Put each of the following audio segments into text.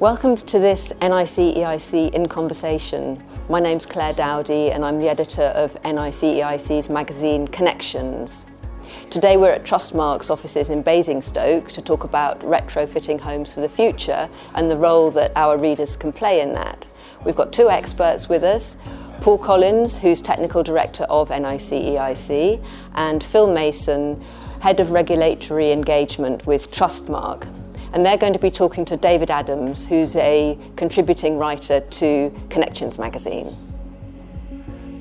Welcome to this NICEIC In Conversation. My name's Claire Dowdy and I'm the editor of NICEIC's magazine Connections. Today we're at TrustMark's offices in Basingstoke to talk about retrofitting homes for the future and the role that our readers can play in that. We've got two experts with us, Paul Collins, who's Technical Director of NICEIC, and Phil Mason, Head of Regulatory Engagement with TrustMark. And they're going to be talking to David Adams, who's a contributing writer to Connections magazine.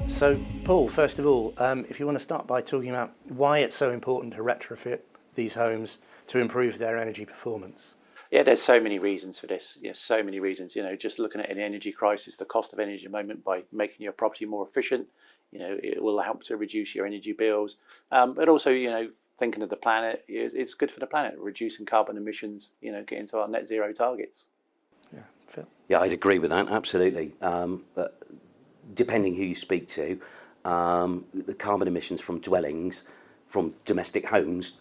So, Paul, first of all, if you want to start by talking about why it's so important to retrofit these homes to improve their energy performance. Yeah, there's so many reasons for this. Yes, so many reasons. Just looking at an energy crisis, the cost of energy at the moment by making your property more efficient, it will help to reduce your energy bills. But also, thinking of the planet, it's good for the planet, reducing carbon emissions, getting to our net zero targets. Yeah, Phil? Yeah, I'd agree with that, absolutely. Depending who you speak to, the carbon emissions from dwellings, from domestic homes,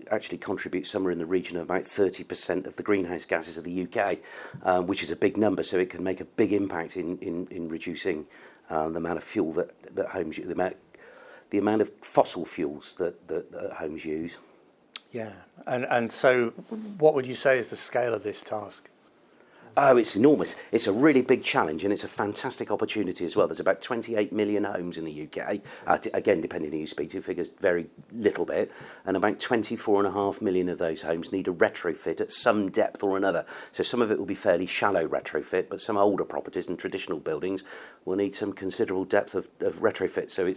actually contribute somewhere in the region of about 30% of the greenhouse gases of the UK, which is a big number, so it can make a big impact in reducing the amount of fuel that homes use, the amount of fossil fuels that homes use. Yeah, and so what would you say is the scale of this task? Oh, it's enormous. It's a really big challenge and it's a fantastic opportunity as well. There's about 28 million homes in the UK. Again, depending on who you speak to, figures vary a little bit. And about 24.5 million of those homes need a retrofit at some depth or another. So some of it will be fairly shallow retrofit, but some older properties and traditional buildings will need some considerable depth of retrofit. So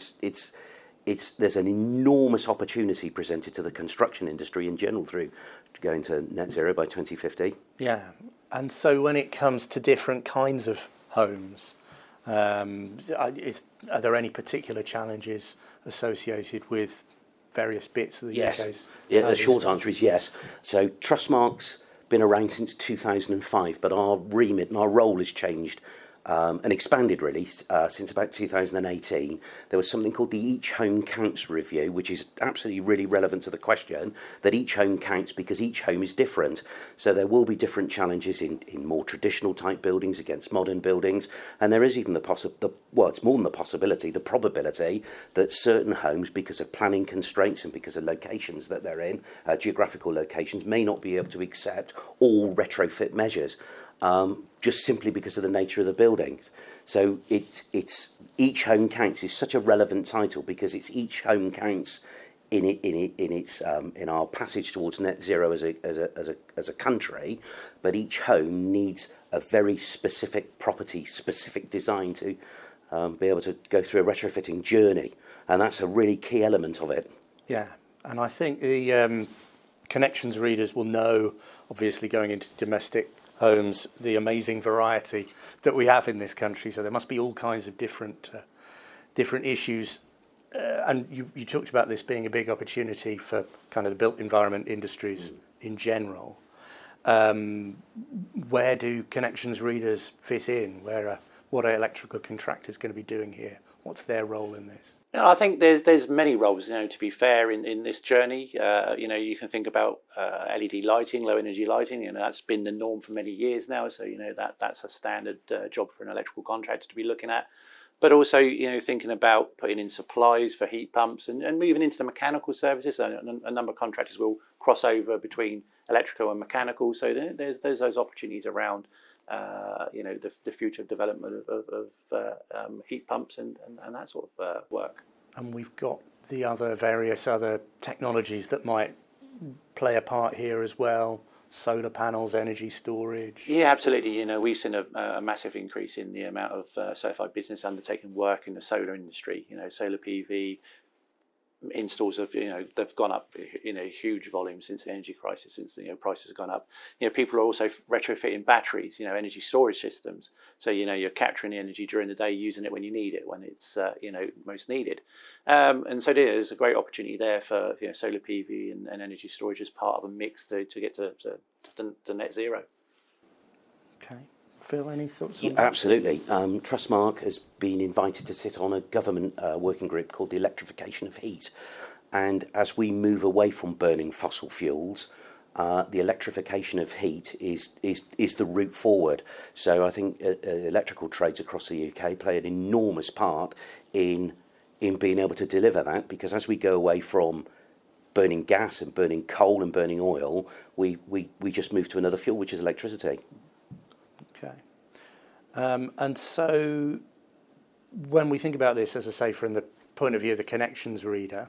there's an enormous opportunity presented to the construction industry in general through going to net zero by 2050. Yeah, and so when it comes to different kinds of homes, are there any particular challenges associated with various bits of the UK's? Yeah, the short answer is yes. So TrustMark's been around since 2005, but our remit and our role has changed and expanded really since about 2018. There was something called the Each Home Counts review, which is absolutely really relevant to the question, that each home counts because each home is different. So there will be different challenges in more traditional type buildings against modern buildings, and there is even it's more than the possibility, the probability that certain homes, because of planning constraints and because of locations that they're in, geographical locations, may not be able to accept all retrofit measures. Just simply because of the nature of the buildings. So it's Each Home Counts is such a relevant title because it's each home counts in our passage towards net zero as a country, but each home needs a very specific property, specific design to be able to go through a retrofitting journey, and that's a really key element of it. Yeah, and I think the Connections readers will know, obviously going into domestic homes, the amazing variety that we have in this country. So there must be all kinds of different issues. And you talked about this being a big opportunity for kind of the built environment industries in general. Where do Connections readers fit in? What are electrical contractors going to be doing here? What's their role in this? I think there's many roles, to be fair, in this journey. You can think about LED lighting, low energy lighting, that's been the norm for many years now. So, that's a standard job for an electrical contractor to be looking at. But also, thinking about putting in supplies for heat pumps and moving into the mechanical services. So a number of contractors will cross over between electrical and mechanical. So there's those opportunities around, the future development of heat pumps and that sort of work. And we've got the various other technologies that might play a part here as well. Solar panels, energy storage. Yeah, absolutely. We've seen a massive increase in the amount of certified business undertaking work in the solar industry. Solar PV installs they've gone up huge volume since the energy crisis, since the prices have gone up. People are also retrofitting batteries, energy storage systems. So you're capturing the energy during the day, using it when you need it, when it's most needed. And so there's a great opportunity there for solar PV and energy storage as part of a mix to get to net zero. Okay. Phil, any thoughts on that? Absolutely. TrustMark has been invited to sit on a government working group called the Electrification of Heat. And as we move away from burning fossil fuels, the electrification of heat is the route forward. So I think electrical trades across the UK play an enormous part in being able to deliver that, because as we go away from burning gas and burning coal and burning oil, we just move to another fuel, which is electricity. Okay. And so when we think about this, as I say, from the point of view of the connections reader,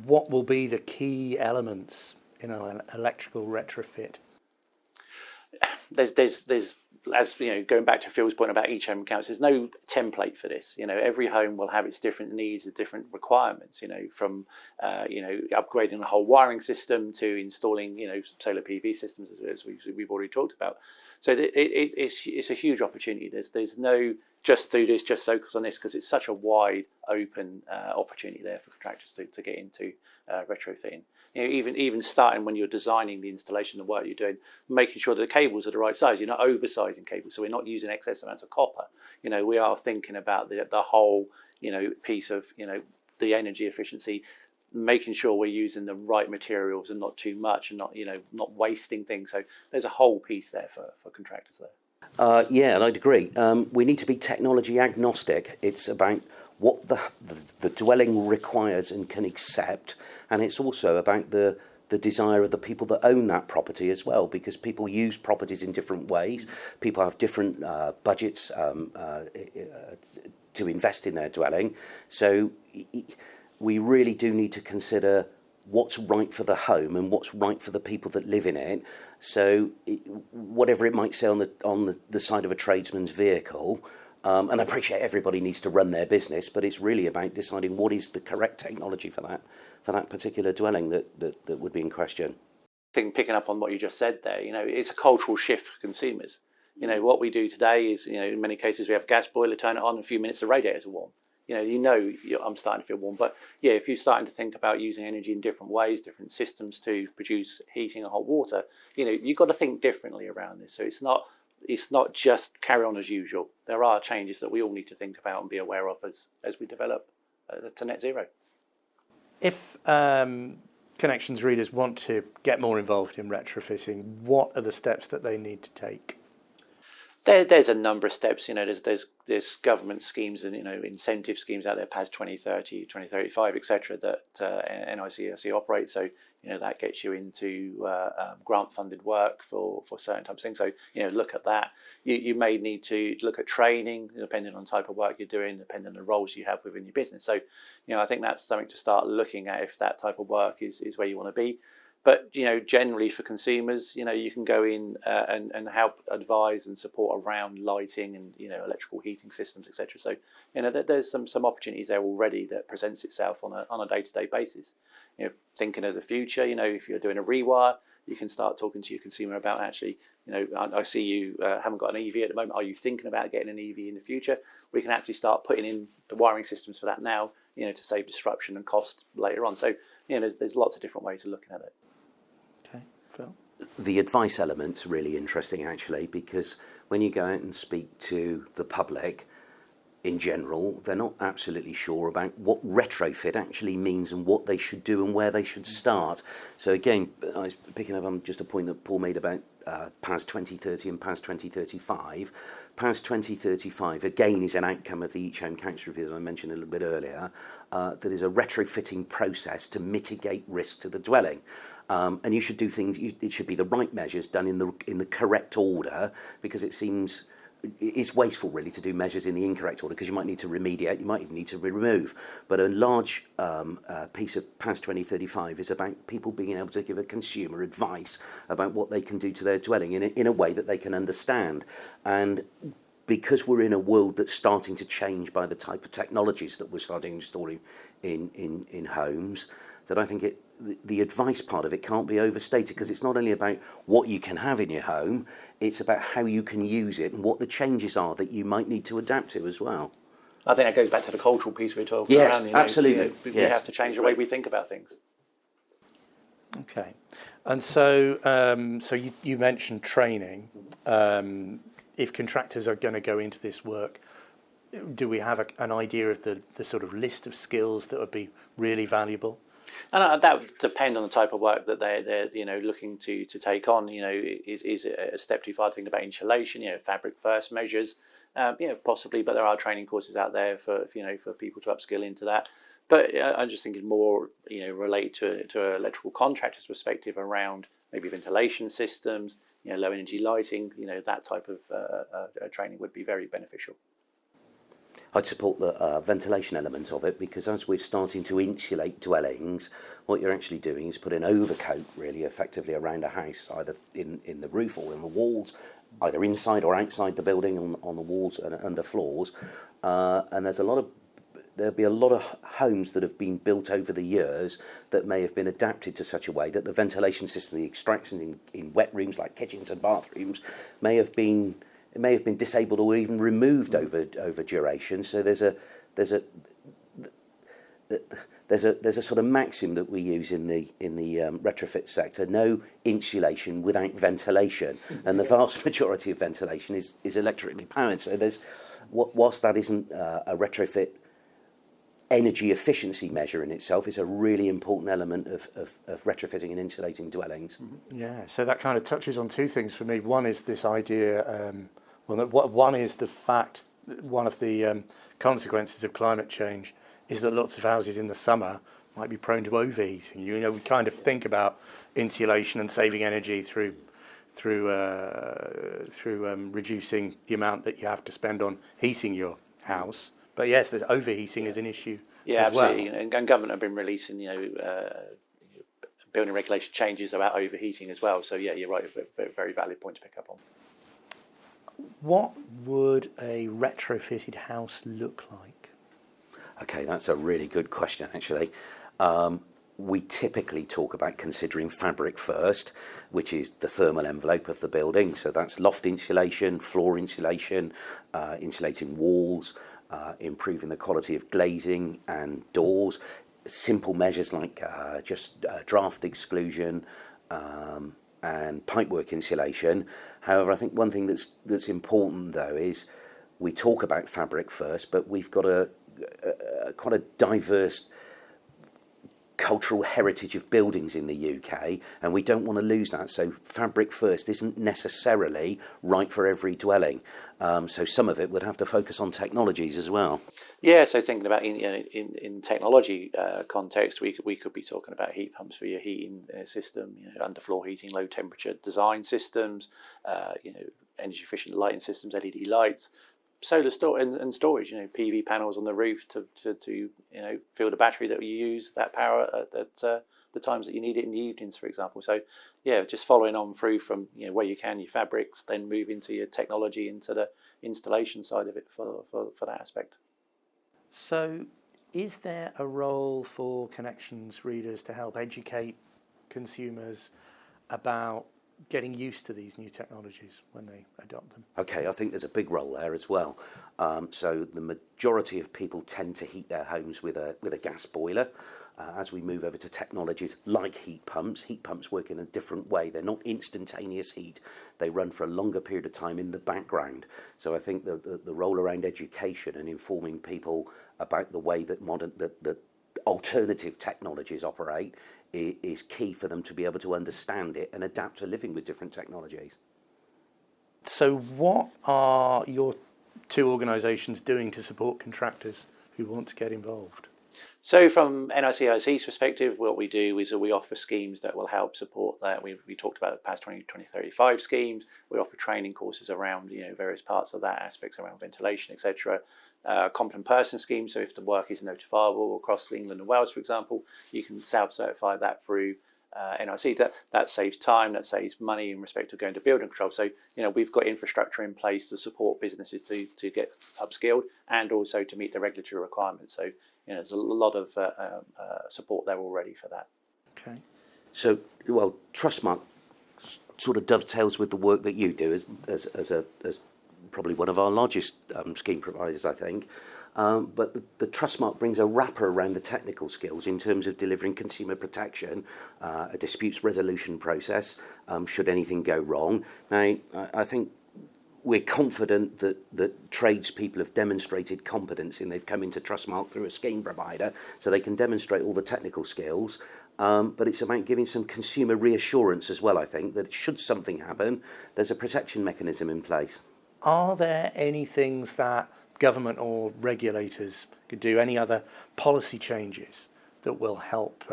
what will be the key elements in an electrical retrofit? There's as you know, going back to Phil's point about each home counts, there's no template for this. You know, every home will have its different needs, its different requirements. You know, from upgrading the whole wiring system to installing solar PV systems, as we've already talked about. So it's a huge opportunity. There's no just do this, just focus on this, because it's such a wide open opportunity there for contractors to get into retrofitting. Even starting when you're designing the installation, the work you're doing, making sure that the cables are the right size. You're not oversizing cables, so we're not using excess amounts of copper. We are thinking about the whole piece of the energy efficiency, making sure we're using the right materials and not too much, and not wasting things. So there's a whole piece there for contractors there. Yeah, and I'd agree. We need to be technology agnostic. It's about what the dwelling requires and can accept, and it's also about the desire of the people that own that property as well, because people use properties in different ways. People have different budgets to invest in their dwelling. So we really do need to consider what's right for the home and what's right for the people that live in it. So whatever it might say on the side of a tradesman's vehicle, and I appreciate everybody needs to run their business, but it's really about deciding what is the correct technology for that particular dwelling that would be in question. I think picking up on what you just said there, it's a cultural shift for consumers. What we do today is, in many cases we have a gas boiler, turn it on, in a few minutes the radiators are warm. I'm starting to feel warm. But yeah, if you're starting to think about using energy in different ways, different systems to produce heating and hot water, you've got to think differently around this. So it's not just carry on as usual. There are changes that we all need to think about and be aware of as we develop to net zero. If connections readers want to get more involved in retrofitting, what are the steps that they need to take? There's a number of steps. There's government schemes and incentive schemes out there, PAS 2030, 2035, etc. that NICEIC operates. So that gets you into grant-funded work for certain types of things. So look at that. You may need to look at training, depending on the type of work you're doing, depending on the roles you have within your business. So I think that's something to start looking at if that type of work is where you want to be. But generally for consumers, you can go in and help advise and support around lighting and electrical heating systems, etc. So there's some opportunities there already that presents itself on a day-to-day basis. Thinking of the future, if you're doing a rewire, you can start talking to your consumer about actually, I see you haven't got an EV at the moment. Are you thinking about getting an EV in the future? We can actually start putting in the wiring systems for that now, to save disruption and cost later on. So there's lots of different ways of looking at it. Phil? The advice element's really interesting, actually, because when you go out and speak to the public in general, they're not absolutely sure about what retrofit actually means and what they should do and where they should start. So again, I was picking up on just a point that Paul made about PAS 2030 and PAS 2035. PAS 2035, again, is an outcome of the Each Home Counts review that I mentioned a little bit earlier. That is a retrofitting process to mitigate risk to the dwelling. And you should do things, it should be the right measures done in the correct order, because it's wasteful really to do measures in the incorrect order, because you might need to remediate, you might even need to remove. But a large piece of PAS 2035 is about people being able to give a consumer advice about what they can do to their dwelling in a way that they can understand. And because we're in a world that's starting to change by the type of technologies that we're starting installing in homes, that I think the advice part of it can't be overstated, because it's not only about what you can have in your home, it's about how you can use it and what the changes are that you might need to adapt to as well. I think that goes back to the cultural piece we were talking yes, around. Absolutely. We have to change the way we think about things. Okay. And so you mentioned training. If contractors are going to go into this work, do we have an idea of the sort of list of skills that would be really valuable? And that would depend on the type of work that they're looking to take on. Is it a step too far to think about insulation? Fabric first measures, possibly. But there are training courses out there for people to upskill into that. But I'm just thinking more related to an electrical contractor's perspective around maybe ventilation systems, low energy lighting. That type of training would be very beneficial. I'd support the ventilation element of it, because as we're starting to insulate dwellings, what you're actually doing is put an overcoat really effectively around a house, either in the roof or in the walls, either inside or outside the building on the walls and under floors. And there'll be a lot of homes that have been built over the years that may have been adapted to such a way that the ventilation system, the extraction in wet rooms like kitchens and bathrooms, may have been disabled or even removed over duration. So there's a sort of maxim that we use in the retrofit sector: no insulation without ventilation, and the vast majority of ventilation is electrically powered. So whilst that isn't a retrofit energy efficiency measure in itself, is a really important element of retrofitting and insulating dwellings. Yeah, so that kind of touches on two things for me. One is this idea, one is the fact that one of the consequences of climate change is that lots of houses in the summer might be prone to overheating. We kind of think about insulation and saving energy through reducing the amount that you have to spend on heating your house. But yes, there's overheating is an issue. Yeah, as absolutely. Well. And government have been releasing, building regulation changes about overheating as well. So yeah, you're right. A very valid point to pick up on. What would a retrofitted house look like? Okay, that's a really good question, actually. We typically talk about considering fabric first, which is the thermal envelope of the building. So that's loft insulation, floor insulation, insulating walls, improving the quality of glazing and doors. Simple measures like just draft exclusion and pipework insulation. However, I think one thing that's important though is we talk about fabric first, but we've got quite a diverse cultural heritage of buildings in the UK, and we don't want to lose that. So fabric first isn't necessarily right for every dwelling. So some of it would have to focus on technologies as well. Yeah, so thinking about in technology context, we could be talking about heat pumps for your heating system, underfloor heating, low temperature design systems, energy efficient lighting systems, LED lights. Solar and storage, PV panels on the roof to fill the battery that you use, that power at the times that you need it in the evenings, for example. So, yeah, just following on through from where you can, your fabrics, then move into your technology, into the installation side of it for that aspect. So, is there a role for connections readers to help educate consumers about getting used to these new technologies when they adopt them? Okay, I think there's a big role there as well. So the majority of people tend to heat their homes with a gas boiler. As we move over to technologies like heat pumps work in a different way. They're not instantaneous heat. They run for a longer period of time in the background. So I think the role around education and informing people about the way that that alternative technologies operate is key for them to be able to understand it and adapt to living with different technologies. So what are your two organisations doing to support contractors who want to get involved? So from NICEIC's perspective, what we do is we offer schemes that will help support that. We talked about the past 2035 schemes. We offer training courses around various parts of that, aspects around ventilation, etc. Competent person scheme, so if the work is notifiable across England and Wales, for example, you can self-certify that through NIC. That saves time, that saves money in respect of going to building control. So we've got infrastructure in place to support businesses to get upskilled and also to meet the regulatory requirements. So there's a lot of support there already for that. Okay. So, well, TrustMark sort of dovetails with the work that you do as probably one of our largest scheme providers, I think. But the TrustMark brings a wrapper around the technical skills in terms of delivering consumer protection, a disputes resolution process, should anything go wrong. Now, I think we're confident that tradespeople have demonstrated competence in they've come into TrustMark through a scheme provider, so they can demonstrate all the technical skills. But it's about giving some consumer reassurance as well, I think, that should something happen, there's a protection mechanism in place. Are there any things that government or regulators could do, any other policy changes that will help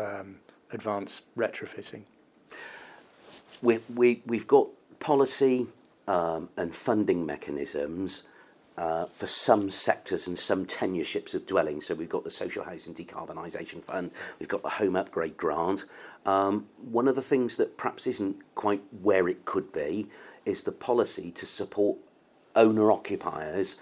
advance retrofitting? We've got policy and funding mechanisms for some sectors and some tenureships of dwellings. So we've got the Social Housing Decarbonisation Fund, we've got the Home Upgrade Grant. One of the things that perhaps isn't quite where it could be is the policy to support owner-occupiers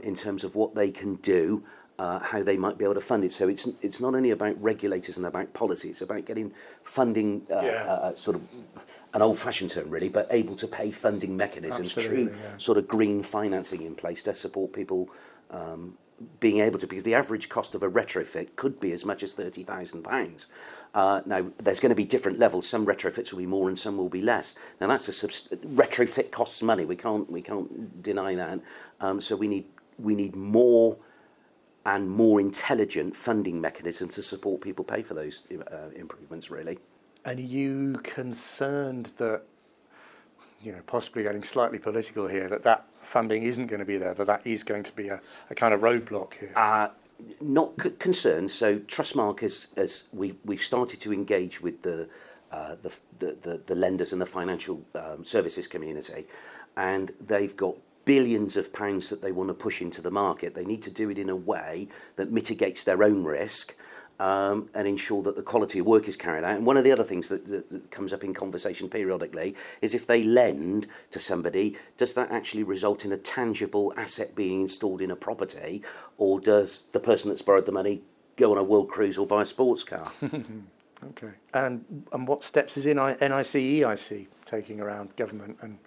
in terms of what they can do, how they might be able to fund it. So it's not only about regulators and about policy, it's about getting funding, sort of an old-fashioned term really, but able to pay funding mechanisms, true sort of green financing in place to support people being able to, because the average cost of a retrofit could be as much as £30,000. Now, there's going to be different levels. Some retrofits will be more and some will be less. Now, that's retrofit costs money. We can't deny that. So we need more and more intelligent funding mechanisms to support people pay for those improvements, really. And are you concerned that, possibly getting slightly political here, that funding isn't going to be there, that is going to be a kind of roadblock here? Not concerned. So TrustMark as we've started to engage with the lenders and the financial services community, and they've got billions of pounds that they want to push into the market. They need to do it in a way that mitigates their own risk and ensure that the quality of work is carried out. And one of the other things that comes up in conversation periodically is if they lend to somebody, does that actually result in a tangible asset being installed in a property, or does the person that's borrowed the money go on a world cruise or buy a sports car? Okay. And what steps is NICEIC taking around government and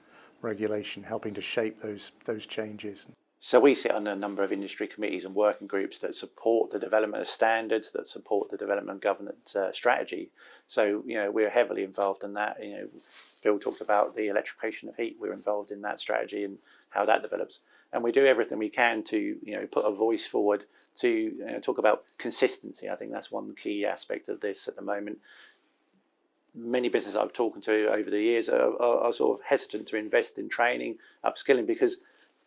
regulation, helping to shape those changes? So we sit on a number of industry committees and working groups that support the development of standards, that support the development of governance strategy. So, we're heavily involved in that. Phil talked about the electrification of heat. We're involved in that strategy and how that develops. And we do everything we can to, put a voice forward to talk about consistency. I think that's one key aspect of this at the moment. Many businesses I've talked to over the years are sort of hesitant to invest in training, upskilling, because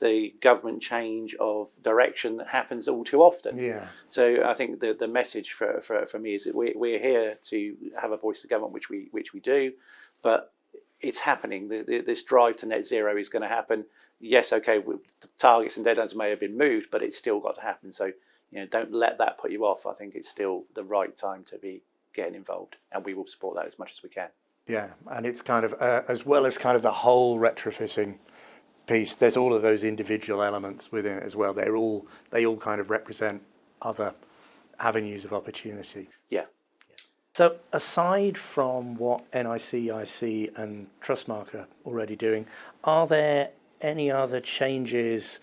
the government change of direction happens all too often. Yeah. So I think the message for me is that we're here to have a voice to government, which we do, but it's happening. This drive to net zero is going to happen. Yes, okay, the targets and deadlines may have been moved, but it's still got to happen. So don't let that put you off. I think it's still the right time to be getting involved, and we will support that as much as we can. Yeah, and it's kind of as well as kind of the whole retrofitting piece, there's all of those individual elements within it as well. They all kind of represent other avenues of opportunity. Yeah. So aside from what NICEIC and TrustMark are already doing, are there any other changes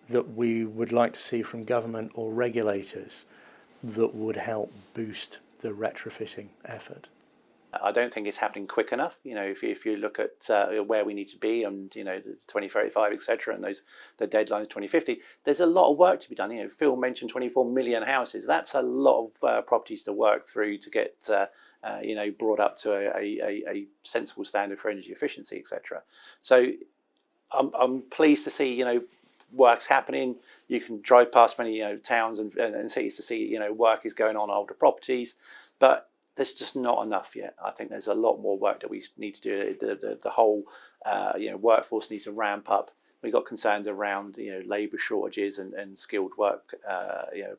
that we would like to see from government or regulators that would help boost the retrofitting effort? I don't think it's happening quick enough. If you look at where we need to be and the 2035, etc., and the deadlines 2050, there's a lot of work to be done. Phil mentioned 24 million houses. That's a lot of properties to work through to get brought up to a sensible standard for energy efficiency, etc. So I'm pleased to see work's happening. You can drive past many towns and cities to see work is going on older properties, but there's just not enough yet. I think there's a lot more work that we need to do. The whole workforce needs to ramp up. We've got concerns around labour shortages and skilled work.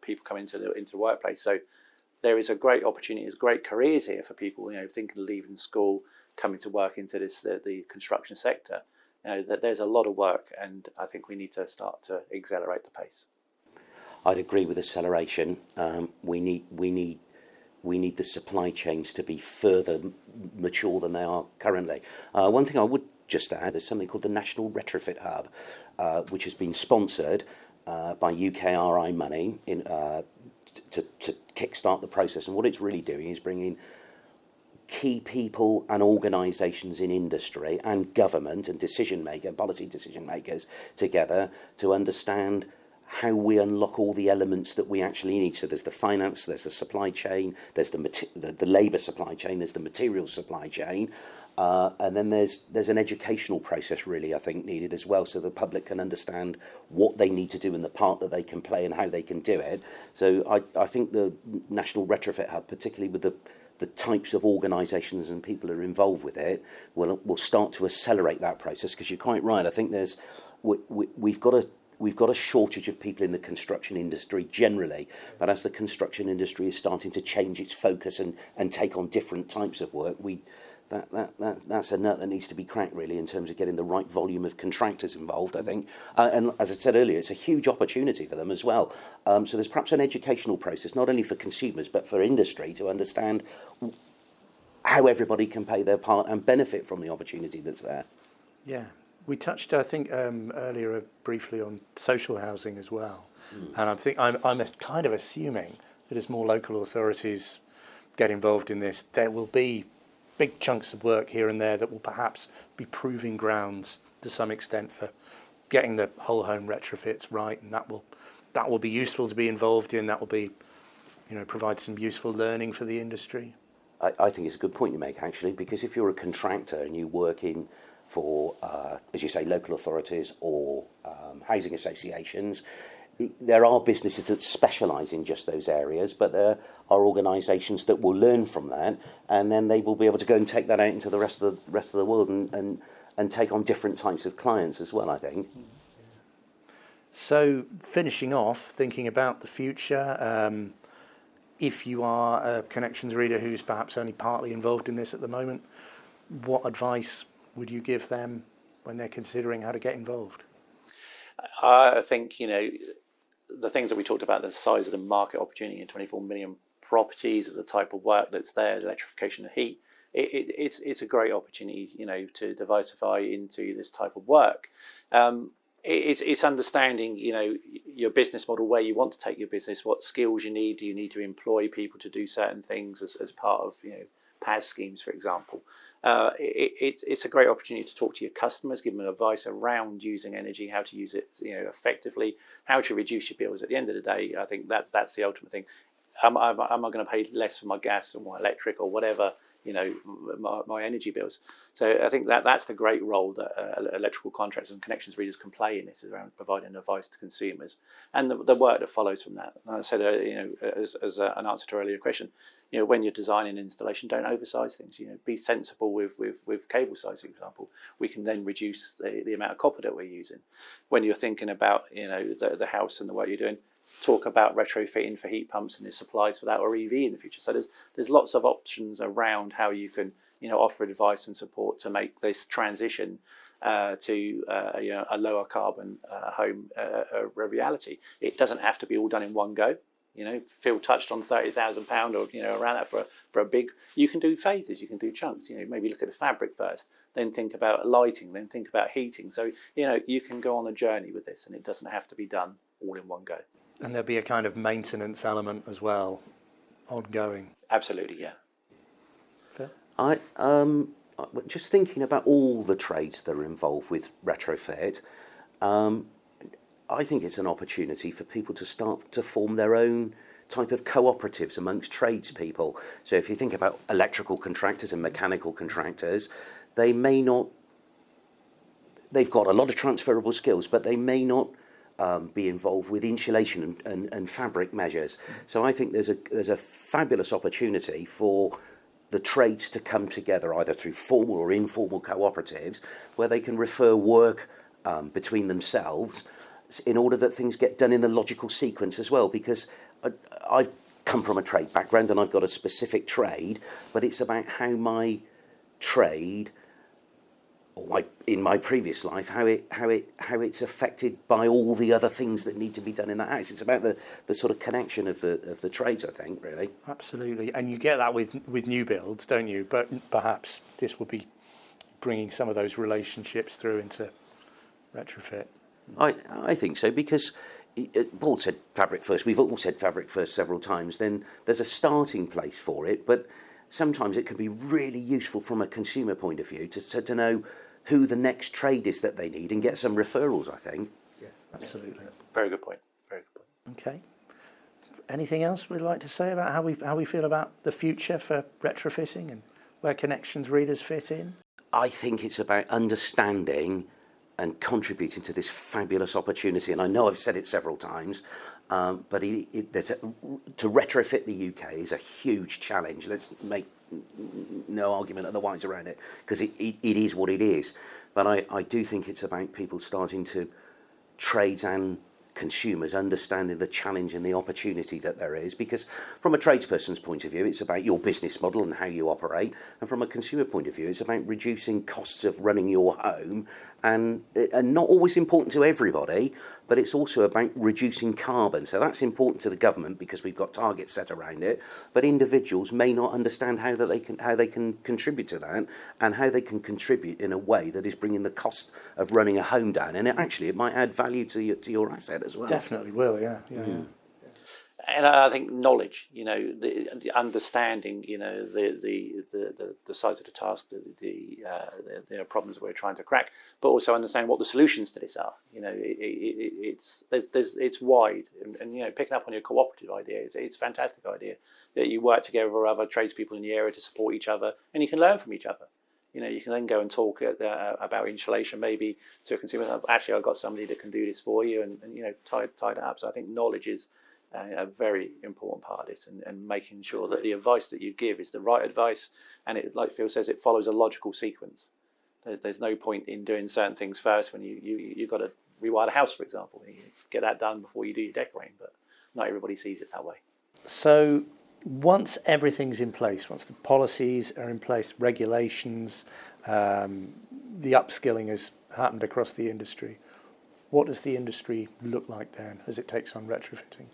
People coming into the workplace. So there is a great opportunity. There's great careers here for people thinking of leaving school, coming to work into the construction sector. That there's a lot of work, and I think we need to start to accelerate the pace. I'd agree with acceleration. We need the supply chains to be further mature than they are currently. One thing I would just add is something called the National Retrofit Hub, which has been sponsored by UKRI money to kickstart the process. And what it's really doing is bringing key people and organisations in industry and government and policy decision makers together to understand how we unlock all the elements that we actually need. So there's the finance, there's the supply chain, there's the labour supply chain, there's the materials supply chain, and then there's an educational process really, I think, needed as well, so the public can understand what they need to do and the part that they can play and how they can do it. So I think the National Retrofit Hub, particularly with the types of organisations and people who are involved with it, will start to accelerate that process, because you're quite right. I think we've got a shortage of people in the construction industry generally, but as the construction industry is starting to change its focus and take on different types of work, that's a nut that needs to be cracked really, in terms of getting the right volume of contractors involved, I think. And as I said earlier, it's a huge opportunity for them as well. So there's perhaps an educational process, not only for consumers, but for industry to understand how everybody can play their part and benefit from the opportunity that's there. Yeah. We touched, I think, earlier briefly on social housing as well. And I'm kind of assuming that as more local authorities get involved in this, there will be big chunks of work here and there that will perhaps be proving grounds to some extent for getting the whole home retrofits right, and that will be useful to be involved in. That will be, provide some useful learning for the industry. I think it's a good point you make, actually, because if you're a contractor and you work in for, as you say, local authorities or housing associations, there are businesses that specialise in just those areas, but there are organisations that will learn from that, and then they will be able to go and take that out into the rest of the world and take on different types of clients as well, I think. So, finishing off, thinking about the future, if you are a connections reader who's perhaps only partly involved in this at the moment, what advice would you give them when they're considering how to get involved? I think, the things that we talked about, the size of the market opportunity in 24 million properties, the type of work that's there, electrification and heat, it's a great opportunity, to diversify into this type of work. It's understanding, your business model, where you want to take your business, what skills you need. Do you need to employ people to do certain things as part of, PAS schemes, for example? It's a great opportunity to talk to your customers, give them advice around using energy, how to use it, effectively, how to reduce your bills. At the end of the day, I think that's the ultimate thing. Am I going to pay less for my gas or my electric or whatever, my energy bills? So I think that's the great role that electrical contractors and connections readers can play in this, is around providing advice to consumers and the work that follows from that. And I said, as an answer to an earlier question, when you're designing an installation, don't oversize things. Be sensible with cable size, for example. We can then reduce the amount of copper that we're using. When you're thinking about the house and the work you're doing, talk about retrofitting for heat pumps and the supplies for that, or EV in the future. So there's lots of options around how you can offer advice and support to make this transition to a lower carbon home a reality. It doesn't have to be all done in one go. Phil touched on £30,000 or around that for a big. You can do phases, you can do chunks. Maybe look at the fabric first, then think about lighting, then think about heating. So you can go on a journey with this, and it doesn't have to be done all in one go. And there'll be a kind of maintenance element as well, ongoing. Absolutely, yeah. Fair? I just thinking about all the trades that are involved with retrofit. I think it's an opportunity for people to start to form their own type of cooperatives amongst tradespeople. So if you think about electrical contractors and mechanical contractors, they've got a lot of transferable skills, but they may not be involved with insulation and fabric measures. So I think there's a fabulous opportunity for the trades to come together, either through formal or informal cooperatives, where they can refer work between themselves in order that things get done in the logical sequence as well. Because I've come from a trade background and I've got a specific trade, but it's about how my trade, or in my previous life, how it's affected by all the other things that need to be done in that house. It's about the sort of connection of the trades, I think, really. Absolutely, and you get that with new builds, don't you? But perhaps this will be bringing some of those relationships through into retrofit. I think so, because Paul said fabric first. We've all said fabric first several times. Then there's a starting place for it, but sometimes it can be really useful from a consumer point of view to know who the next trade is that they need and get some referrals, I think. Yeah, absolutely. Very good point. Very good point. Okay. Anything else we'd like to say about how we feel about the future for retrofitting and where connections readers fit in? I think it's about understanding and contributing to this fabulous opportunity. And I know I've said it several times, but to retrofit the UK is a huge challenge. Let's make no argument otherwise around it, because it is what it is. But I do think it's about people starting to, trades and consumers, understanding the challenge and the opportunity that there is, because from a tradesperson's point of view, it's about your business model and how you operate, and from a consumer point of view, it's about reducing costs of running your home, and not always important to everybody, but it's also about reducing carbon. So that's important to the government because we've got targets set around it, but individuals may not understand how they can contribute to that, and how they can contribute in a way that is bringing the cost of running a home down, and it might add value to your asset as well. Definitely will, yeah. And I think knowledge, the understanding, the size of the task, the problems we're trying to crack, but also understand what the solutions to this are. It's wide, and picking up on your cooperative idea, it's a fantastic idea that you work together with other tradespeople in the area to support each other, and you can learn from each other. You can then go and talk about insulation maybe to a consumer. Actually, I've got somebody that can do this for you, and tie it up. So I think knowledge is a very important part of it, and making sure that the advice that you give is the right advice, and it, like Phil says, it follows a logical sequence. There's no point in doing certain things first when you've got to rewire the house, for example. You get that done before you do your decorating, but not everybody sees it that way. So once everything's in place, once the policies are in place, regulations, the upskilling has happened across the industry, what does the industry look like then as it takes on retrofitting?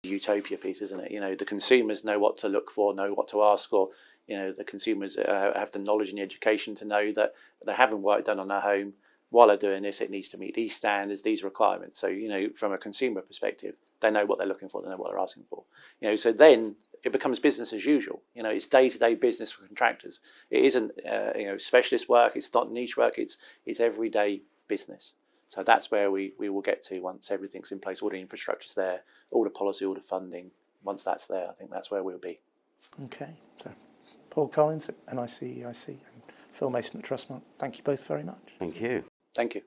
Utopia piece, isn't it? The consumers know what to look for, know what to ask for. The consumers have the knowledge and the education to know that they're having work done on their home. While they're doing this, it needs to meet these standards, these requirements. So, from a consumer perspective, they know what they're looking for, they know what they're asking for. So then it becomes business as usual. It's day-to-day business for contractors. It isn't, specialist work. It's not niche work. It's everyday business. So that's where we will get to once everything's in place, all the infrastructure's there, all the policy, all the funding. Once that's there, I think that's where we'll be. Okay. So Paul Collins at NICEIC and Phil Mason at TrustMark, thank you both very much. Thank you. Thank you.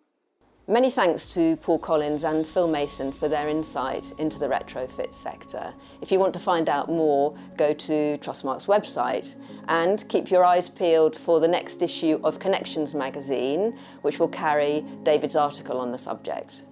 Many thanks to Paul Collins and Phil Mason for their insight into the retrofit sector. If you want to find out more, go to TrustMark's website and keep your eyes peeled for the next issue of Connections magazine, which will carry David's article on the subject.